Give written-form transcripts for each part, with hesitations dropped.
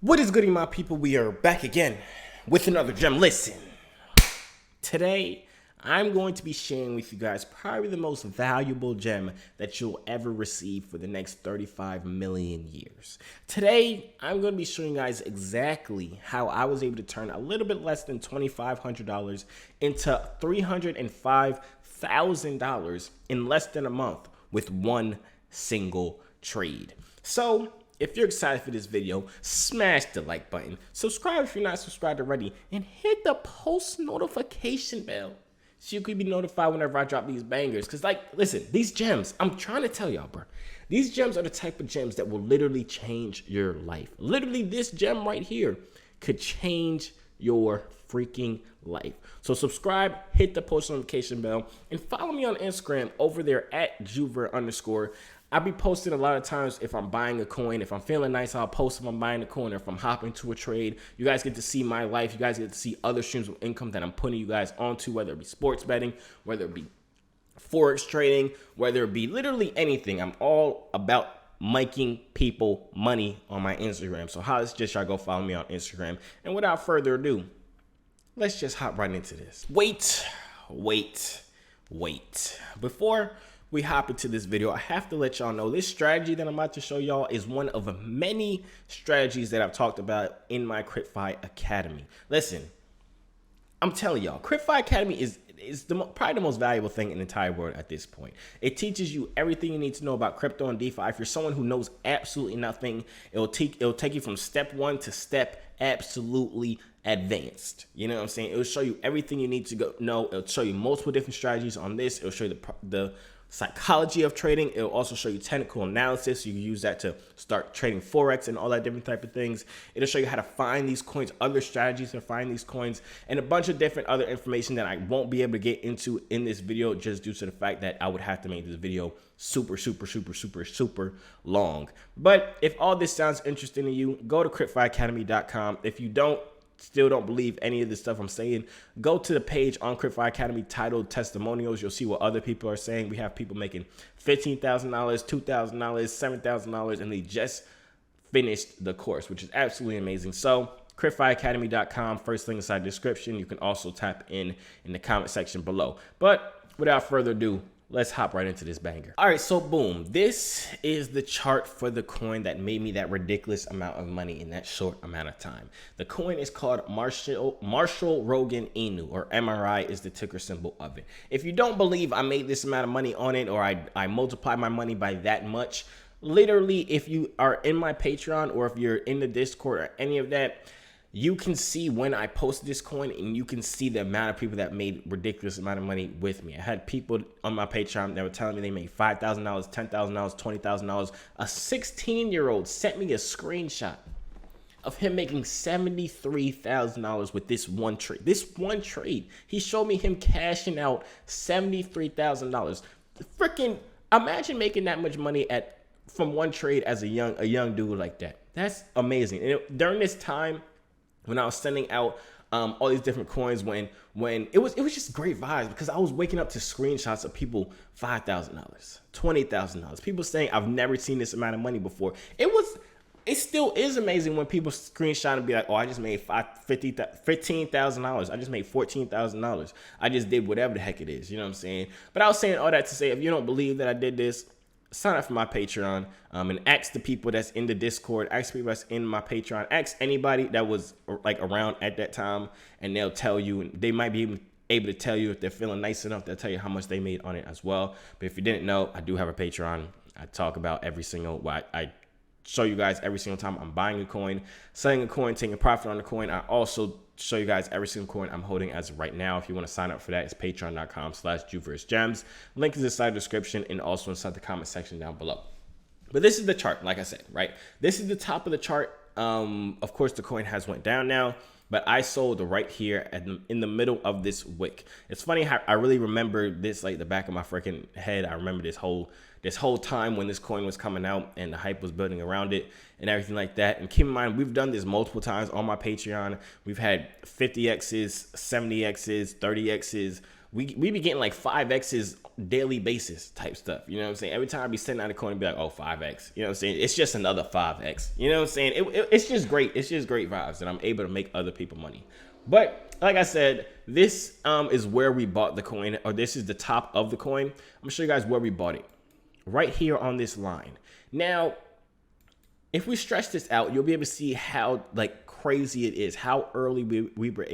What is good, my people? We are back again with another gem. Listen, today I'm going to be sharing with you guys probably the most valuable gem that you'll ever receive for the next 35 million years. Today, I'm going to be showing you guys exactly how I was able to turn a little bit less than $2,500 into $305,000 in less than a month with one single trade. So, if you're excited for this video, smash the like button, subscribe if you're not subscribed already, and hit the post notification bell so you can be notified whenever I drop these bangers. Because, listen, these gems, I'm trying to tell y'all, bro. These gems are the type of gems that will literally change your life. Literally, this gem right here could change your freaking life. So subscribe, hit the post notification bell, and follow me on Instagram over there at Joovier_. I'll be posting a lot of times if I'm buying a coin. If I'm feeling nice, I'll post if I'm buying a coin or if I'm hopping to a trade. You guys get to see my life. You guys get to see other streams of income that I'm putting you guys onto, whether it be sports betting, whether it be Forex trading, whether it be literally anything. I'm all about making people money on my Instagram. So how is just y'all go follow me on Instagram. And without further ado, let's just hop right into this. Wait. Before we hop into this video, I have to let y'all know this strategy that I'm about to show y'all is one of many strategies that I've talked about in my CritFi Academy. Listen, I'm telling y'all, CritFi Academy is probably the most valuable thing in the entire world at this point. It teaches you everything you need to know about crypto and DeFi. If you're someone who knows absolutely nothing, it'll take you from step one to step absolutely advanced. You know what I'm saying? It'll show you everything you need to know. It'll show you multiple different strategies on this. It'll show you the psychology of trading. It'll also show you technical analysis. You can use that to start trading Forex and all that different type of things. It'll show you how to find these coins, other strategies to find these coins, and a bunch of different other information that I won't be able to get into in this video just due to the fact that I would have to make this video super long. But if all this sounds interesting to you, go to critfiacademy.com. If you still don't believe any of the stuff I'm saying, go to the page on CritFi Academy titled Testimonials. You'll see what other people are saying. We have people making $15,000, $2,000, $7,000, and they just finished the course, which is absolutely amazing. So critfiacademy.com, first link inside the description. You can also tap in the comment section below. But without further ado, let's hop right into this banger. All right, so boom. This is the chart for the coin that made me that ridiculous amount of money in that short amount of time. The coin is called Marshall Rogan Inu, or MRI is the ticker symbol of it. If you don't believe I made this amount of money on it, or I multiplied my money by that much, literally, if you are in my Patreon or if you're in the Discord or any of that, you can see when I posted this coin, and you can see the amount of people that made ridiculous amount of money with me. I had people on my Patreon that were telling me they made $5,000, $10,000, $20,000. A 16-year-old sent me a screenshot of him making $73,000 with this one trade. This one trade. He showed me him cashing out $73,000. Freaking imagine making that much money from one trade as a young dude like that. That's amazing. And during this time, when I was sending out all these different coins, when it was just great vibes, because I was waking up to screenshots of people $5,000, $20,000, people saying I've never seen this amount of money before. It still is amazing when people screenshot and be like, oh, I just made $15,000. I just made $14,000. I just did whatever the heck it is. You know what I'm saying? But I was saying all that to say, if you don't believe that I did this, sign up for my Patreon, and ask the people that's in the Discord, ask people that's in my Patreon, ask anybody that was around at that time, and they'll tell you, and they might be able to tell you if they're feeling nice enough, they'll tell you how much they made on it as well. But if you didn't know, I do have a Patreon. I talk about I show you guys every single time I'm buying a coin, selling a coin, taking a profit on the coin. I also show you guys every single coin I'm holding as of right now. If you want to sign up for that, it's patreon.com/JoovierGems. Link is inside the description and also inside the comment section down below. But this is the chart, like I said, right? This is the top of the chart. Of course, the coin has went down now, but I sold right here in the middle of this wick. It's funny how I really remember this like the back of my freaking head. I remember this whole time when this coin was coming out and the hype was building around it and everything like that. And keep in mind, we've done this multiple times on my Patreon. We've had 50Xs, 70Xs, 30Xs, we be getting like 5X's daily basis type stuff. You know what I'm saying? Every time I be sending out a coin, be like, oh, 5X. You know what I'm saying? It's just another 5X. You know what I'm saying? It's just great. It's just great vibes that I'm able to make other people money. But like I said, this is where we bought the coin, or this is the top of the coin. I'm gonna show you guys where we bought it. Right here on this line. Now, if we stretch this out, you'll be able to see how like crazy it is, how early we were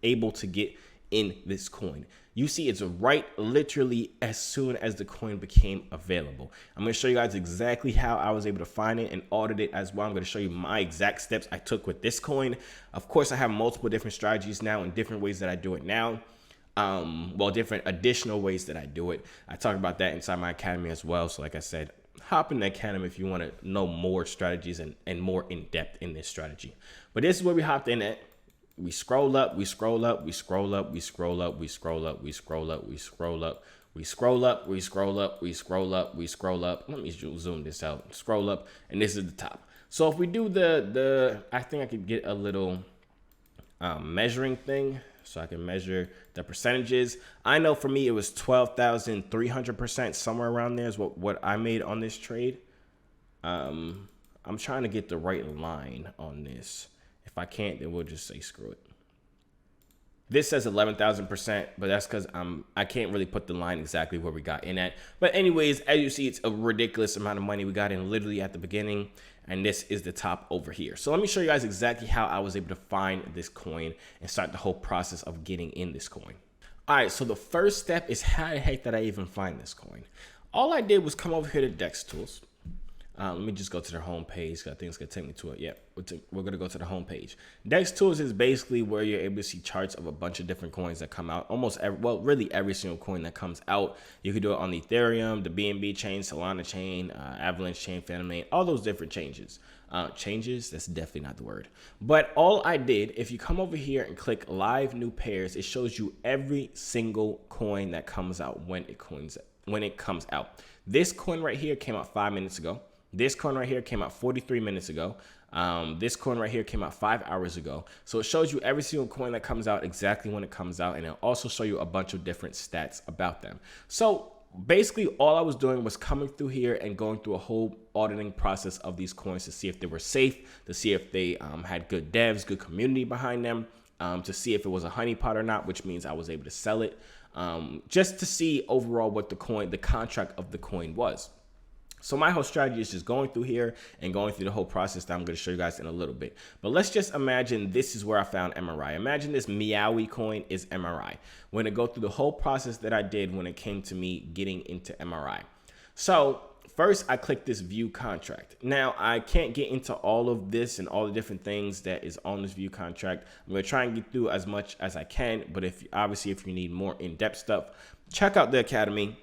able to get in this coin. You see it's right literally as soon as the coin became available. I'm going to show you guys exactly how I was able to find it and audit it as well. I'm going to show you my exact steps I took with this coin. Of course, I have multiple different strategies now and different ways that I do it now. Well, different additional ways that I do it. I talk about that inside my academy as well. So like I said, hop in the academy if you want to know more strategies and more in depth in this strategy. But this is where we hopped in at. We scroll up, we scroll up, we scroll up, we scroll up, we scroll up, we scroll up, we scroll up, we scroll up, we scroll up, we scroll up, we scroll up. Let me zoom this out. Scroll up, and this is the top. So if we do I think I could get a little measuring thing so I can measure the percentages. I know for me it was 12,300%, somewhere around there is what I made on this trade. I'm trying to get the right line on this. If I can't, then we'll just say screw it. This says 11,000%, but that's because I can't really put the line exactly where we got in at. But anyways, as you see, it's a ridiculous amount of money we got in literally at the beginning. And this is the top over here. So let me show you guys exactly how I was able to find this coin and start the whole process of getting in this coin. All right, so the first step is how the heck did I even find this coin? All I did was come over here to Dex Tools. Let me just go to their home page. I think it's gonna take me to it. Yeah, we're gonna go to the home page. Dex Tools is basically where you're able to see charts of a bunch of different coins that come out. Really every single coin that comes out. You can do it on the Ethereum, the BNB chain, Solana chain, Avalanche chain, Phantom chain, all those different changes. That's definitely not the word. But all I did, if you come over here and click live new pairs, it shows you every single coin that comes out when it comes out. This coin right here came out 5 minutes ago. This coin right here came out 43 minutes ago. This coin right here came out 5 hours ago. So it shows you every single coin that comes out exactly when it comes out. And it'll also show you a bunch of different stats about them. So basically all I was doing was coming through here and going through a whole auditing process of these coins to see if they were safe, to see if they had good devs, good community behind them, to see if it was a honeypot or not, which means I was able to sell it, just to see overall what the contract of the coin was. So my whole strategy is just going through here and going through the whole process that I'm going to show you guys in a little bit. But let's just imagine this is where I found MRI. Imagine this Meowie coin is MRI. We're going to go through the whole process that I did when it came to me getting into MRI. So first I click this view contract. Now I can't get into all of this and all the different things that is on this view contract. I'm going to try and get through as much as I can. But if you need more in-depth stuff, check out the academy.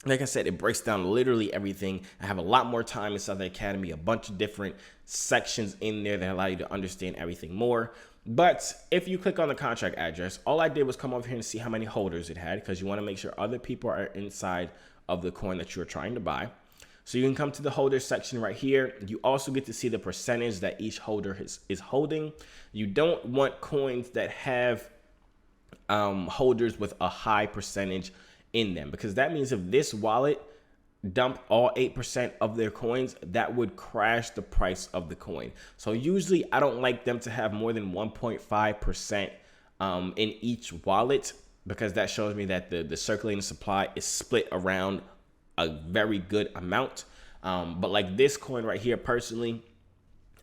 Like I said, it breaks down literally everything. I have a lot more time inside the academy, a bunch of different sections in there that allow you to understand everything more. But if you click on the contract address, all I did was come over here and see how many holders it had, because you want to make sure other people are inside of the coin that you're trying to buy. So you can come to the holder section right here. You also get to see the percentage that each holder is holding. You don't want coins that have holders with a high percentage in them, because that means if this wallet dumped all 8% of their coins, that would crash the price of the coin. So usually I don't like them to have more than 1.5% in each wallet, because that shows me that the circulating supply is split around a very good amount. But like this coin right here, personally,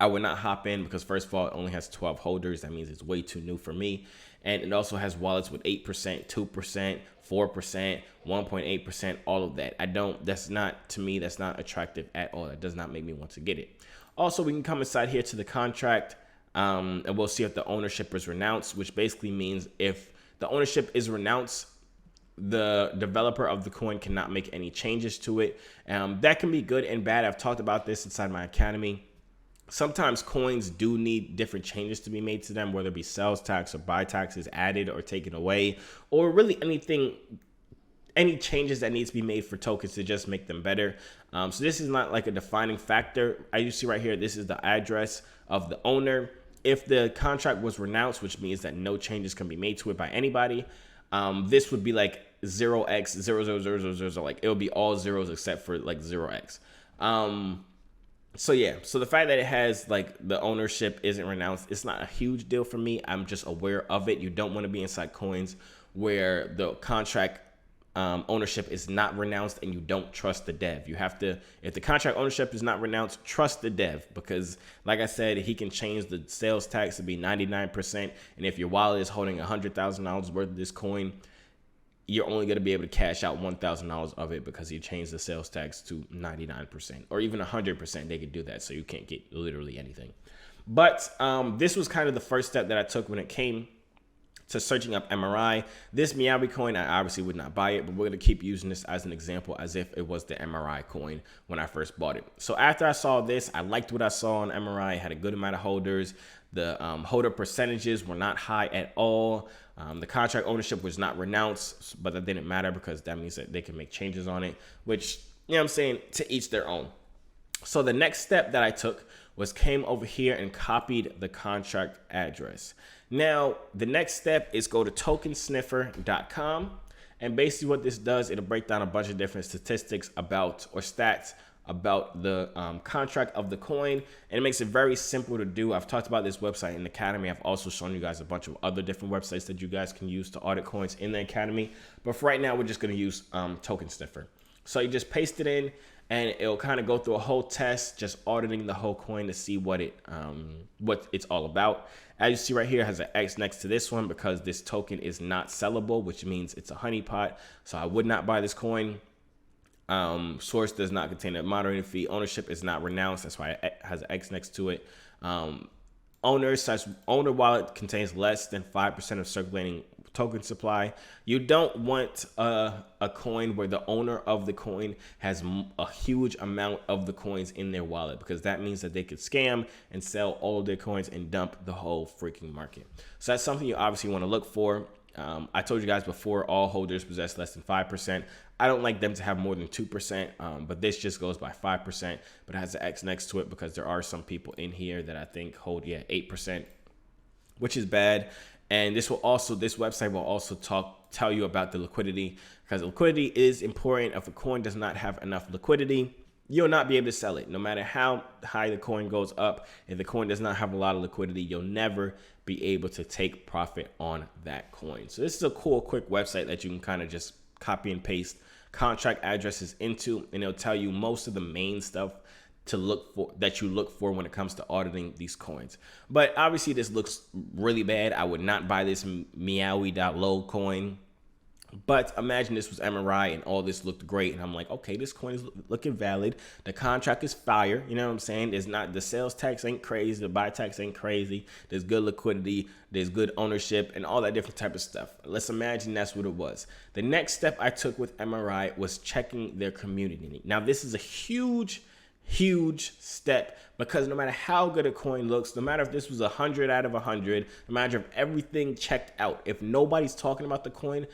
I would not hop in, because first of all, it only has 12 holders. That means it's way too new for me. And it also has wallets with 8%, 2%, 4%, 1.8%, all of that. To me, that's not attractive at all. That does not make me want to get it. Also, we can come inside here to the contract, and we'll see if the ownership is renounced, which basically means if the ownership is renounced, the developer of the coin cannot make any changes to it. That can be good and bad. I've talked about this inside my academy. Sometimes coins do need different changes to be made to them, whether it be sales tax or buy taxes added or taken away, or really any changes that need to be made for tokens to just make them better. So this is not like a defining factor. As you see right here, this is the address of the owner. If the contract was renounced, which means that no changes can be made to it by anybody, This would be like 0x000000, like it would be all zeros except for like 0x. So yeah, so the fact that it has like the ownership isn't renounced, it's not a huge deal for me. I'm just aware of it. You don't want to be inside coins where the contract ownership is not renounced and you don't trust the dev. You have to, if the contract ownership is not renounced, trust the dev, because like I said, he can change the sales tax to be 99%. And if your wallet is holding $100,000 worth of this coin, you're only going to be able to cash out $1,000 of it because he changed the sales tax to 99% or even 100%. They could do that. So you can't get literally anything. But this was kind of the first step that I took when it came to searching up MRI. This Meowie coin, I obviously would not buy it, but we're going to keep using this as an example as if it was the MRI coin when I first bought it. So after I saw this, I liked what I saw on MRI. It had a good amount of holders. The holder percentages were not high at all. The contract ownership was not renounced, but that didn't matter because that means that they can make changes on it, which, you know what I'm saying, to each their own. So the next step that I took was came over here and copied the contract address. Now, the next step is go to tokensniffer.com. And basically what this does, it'll break down a bunch of different statistics about, or stats about the contract of the coin, and it makes it very simple to do. I've talked about this website in the Academy. I've also shown you guys a bunch of other different websites that you guys can use to audit coins in the Academy. But for right now, we're just going to use Token Sniffer. So you just paste it in, and it'll kind of go through a whole test, just auditing the whole coin to see what it's all about. As you see right here, it has an X next to this one because this token is not sellable, which means it's a honeypot. So I would not buy this coin. Source does not contain a moderating fee. Ownership is not renounced. That's why it has an X next to it. Owner wallet contains less than 5% of circulating token supply. You don't want a coin where the owner of the coin has a huge amount of the coins in their wallet, because that means that they could scam and sell all their coins and dump the whole freaking market. So that's something you obviously want to look for. I told you guys before, all holders possess less than 5%. I don't like them to have more than 2%, but this just goes by 5%, but it has an X next to it because there are some people in here that I think hold 8%, which is bad. And this website will also tell you about the liquidity, because liquidity is important. If a coin does not have enough liquidity, you'll not be able to sell it. No matter how high the coin goes up, if the coin does not have a lot of liquidity, you'll never be able to take profit on that coin. So this is a cool, quick website that you can kind of just copy and paste contract addresses into, and it'll tell you most of the main stuff to look for, that you look for when it comes to auditing these coins. But obviously this looks really bad. I would not buy this Meowie.lo coin. But imagine this was MRI and all this looked great, and I'm like, okay, this coin is looking valid. The contract is fire. You know what I'm saying? There's not, the sales tax ain't crazy. The buy tax ain't crazy. There's good liquidity. There's good ownership and all that different type of stuff. Let's imagine that's what it was. The next step I took with MRI was checking their community. Now, this is a huge step, because no matter how good a coin looks, no matter if this was 100 out of 100, no matter if everything checked out, if nobody's talking about the coin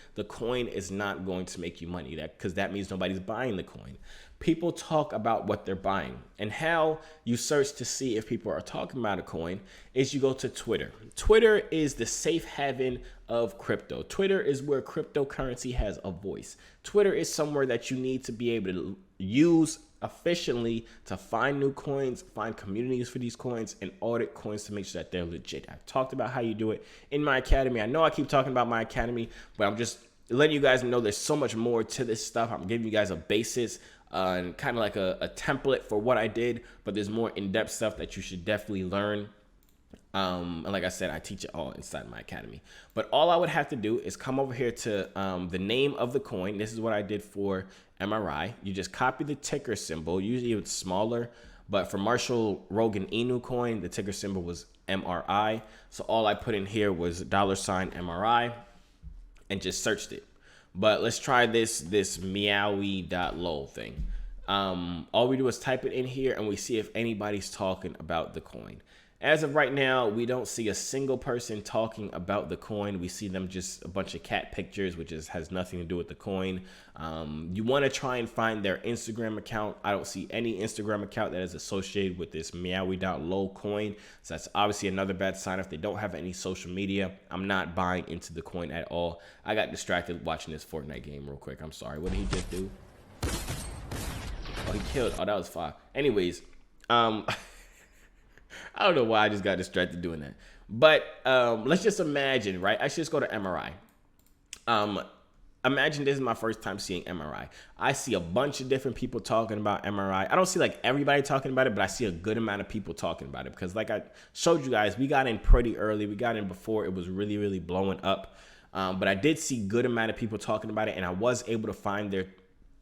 is not going to make you money, because that means nobody's buying the coin. People talk about what they're buying, and how you search to see if people are talking about a coin is you go to Twitter. Twitter is the safe haven of crypto. Twitter is where cryptocurrency has a voice. Twitter is somewhere that you need to be able to use efficiently to find new coins, find communities for these coins, and audit coins to make sure that they're legit. I've talked about how you do it in my academy. I know I keep talking about my academy, but I'm just letting you guys know there's so much more to this stuff. I'm giving you guys a basis and kind of like a template for what I did, but there's more in-depth stuff that you should definitely learn. And like I said, I teach it all inside my academy. But all I would have to do is come over here to the name of the coin. This is what I did for MRI. You just copy the ticker symbol. Usually it's smaller, but for Marshall Rogan Inu coin, the ticker symbol was MRI. So all I put in here was $MRI and just searched it. But let's try this Meowie.lo thing. All we do is type it in here and we see if anybody's talking about the coin. As of right now, we don't see a single person talking about the coin. We see them just a bunch of cat pictures, which has nothing to do with the coin. You want to try and find their Instagram account. I don't see any Instagram account that is associated with this meowie.lo coin. So that's obviously another bad sign. If they don't have any social media, I'm not buying into the coin at all. I got distracted watching this Fortnite game real quick. I'm sorry. What did he just do? Oh, he killed. Oh, that was fire. Anyways, I don't know why I just got distracted doing that. But let's just imagine, right? I should just go to MRI. Imagine this is my first time seeing MRI. I see a bunch of different people talking about MRI. I don't see like everybody talking about it, but I see a good amount of people talking about it because like I showed you guys, we got in pretty early. We got in before it was really, really blowing up. But I did see a good amount of people talking about it, and I was able to find their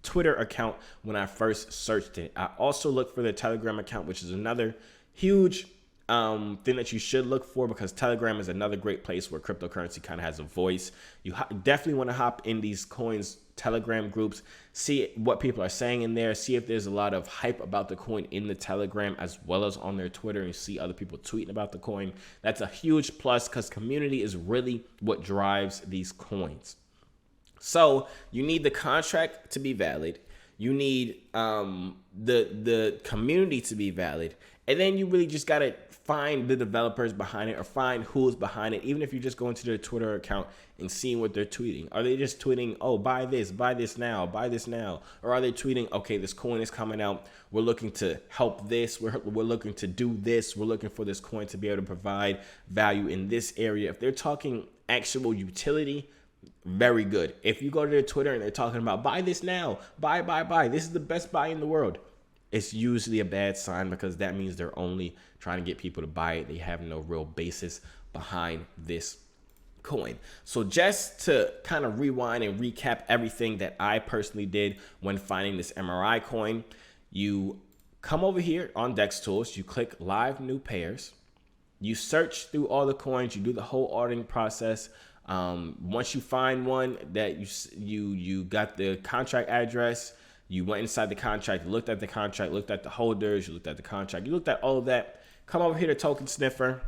Twitter account when I first searched it. I also looked for their Telegram account, which is another huge thing that you should look for because Telegram is another great place where cryptocurrency kind of has a voice. You definitely want to hop in these coins Telegram groups, see what people are saying in there, see if there's a lot of hype about the coin in the Telegram as well as on their Twitter, and see other people tweeting about the coin. That's a huge plus because community is really what drives these coins. So you need the contract to be valid. You need the community to be valid. And then you really just got to find the developers behind it or find who's behind it. Even if you just go into their Twitter account and seeing what they're tweeting. Are they just tweeting, oh, buy this now, buy this now? Or are they tweeting, okay, this coin is coming out. We're looking to help this. We're looking to do this. We're looking for this coin to be able to provide value in this area. If they're talking actual utility, very good. If you go to their Twitter and they're talking about buy this now, buy, this is the best buy in the world, it's usually a bad sign because that means they're only trying to get people to buy it. They have no real basis behind this coin. So just to kind of rewind and recap everything that I personally did when finding this MRI coin, you come over here on Dex Tools, you click live new pairs, you search through all the coins, you do the whole auditing process. Once you find one that you got the contract address, you went inside the contract, looked at the contract, looked at the holders, you looked at the contract, you looked at all of that. Come over here to Token Sniffer,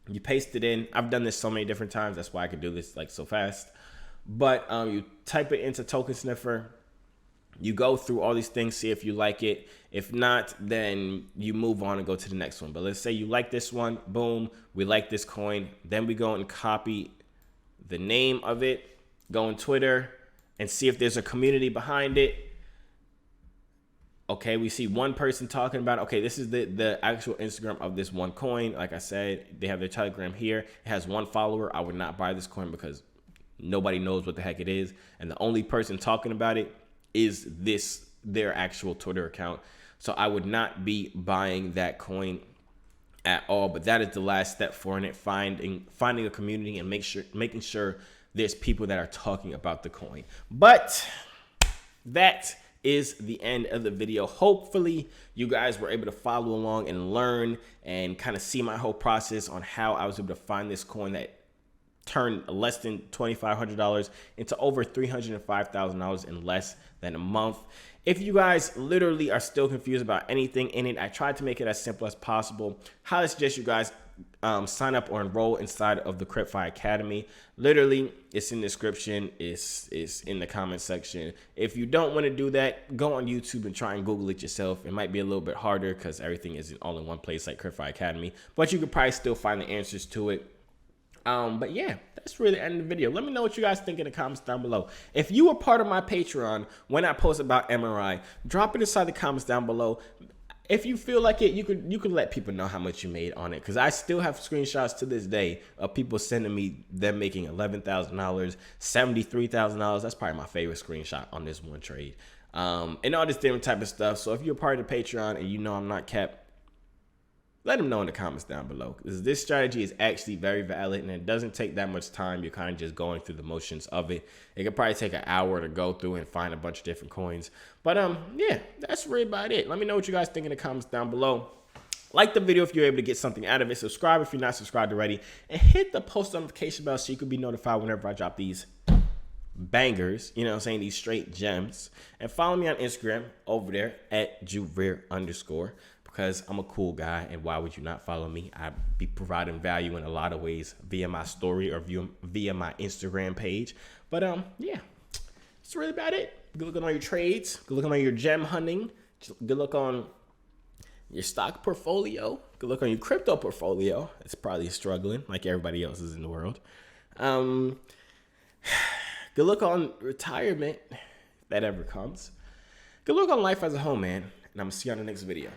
you paste it in. I've done this so many different times, that's why I could do this like so fast. But you type it into Token Sniffer, you go through all these things, see if you like it. If not, then you move on and go to the next one. But let's say you like this one, boom, we like this coin. Then we go and copy the name of it, go on Twitter and see if there's a community behind it. Okay, we see one person talking about, okay, this is the actual Instagram of this one coin. Like I said, they have their Telegram here. It has one follower. I would not buy this coin because nobody knows what the heck it is. And the only person talking about it is their actual Twitter account. So I would not be buying that coin at all. But that is the last step for it, finding a community and making sure there's people that are talking about the coin. But that is the end of the video. Hopefully you guys were able to follow along and learn and kind of see my whole process on how I was able to find this coin that turned less than $2,500 into over $305,000 in less than a month. If you guys literally are still confused about anything in it, I tried to make it as simple as possible. Highly suggest you guys sign up or enroll inside of the CryptFi Academy. Literally, it's in the description, it's in the comment section. If you don't want to do that, go on YouTube and try and Google it yourself. It might be a little bit harder because everything isn't all in one place like CryptFi Academy, but you could probably still find the answers to it. But yeah, that's really the end of the video. Let me know what you guys think in the comments down below. If you were part of my Patreon when I post about MRI, drop it inside the comments down below. If you feel like it, you could let people know how much you made on it, because I still have screenshots to this day of people sending me them making $11,000, $73,000. That's probably my favorite screenshot on this one trade, and all this different type of stuff. So if you're part of the Patreon and you know I'm not kept, let them know in the comments down below, because this strategy is actually very valid and it doesn't take that much time. You're kind of just going through the motions of it. It could probably take an hour to go through and find a bunch of different coins. But yeah, that's really about it. Let me know what you guys think in the comments down below. Like the video if you're able to get something out of it. Subscribe if you're not subscribed already. And hit the post notification bell so you can be notified whenever I drop these bangers, you know what I'm saying, these straight gems. And follow me on Instagram over there at Joovier_. because I'm a cool guy, and why would you not follow me? I be providing value in a lot of ways via my story or via my Instagram page. But yeah, that's really about it. Good looking on your trades. Good looking on your gem hunting. Good look on your stock portfolio. Good look on your crypto portfolio. It's probably struggling like everybody else is in the world. Good look on retirement, if that ever comes. Good luck on life as a whole, man. And I'm gonna see you on the next video.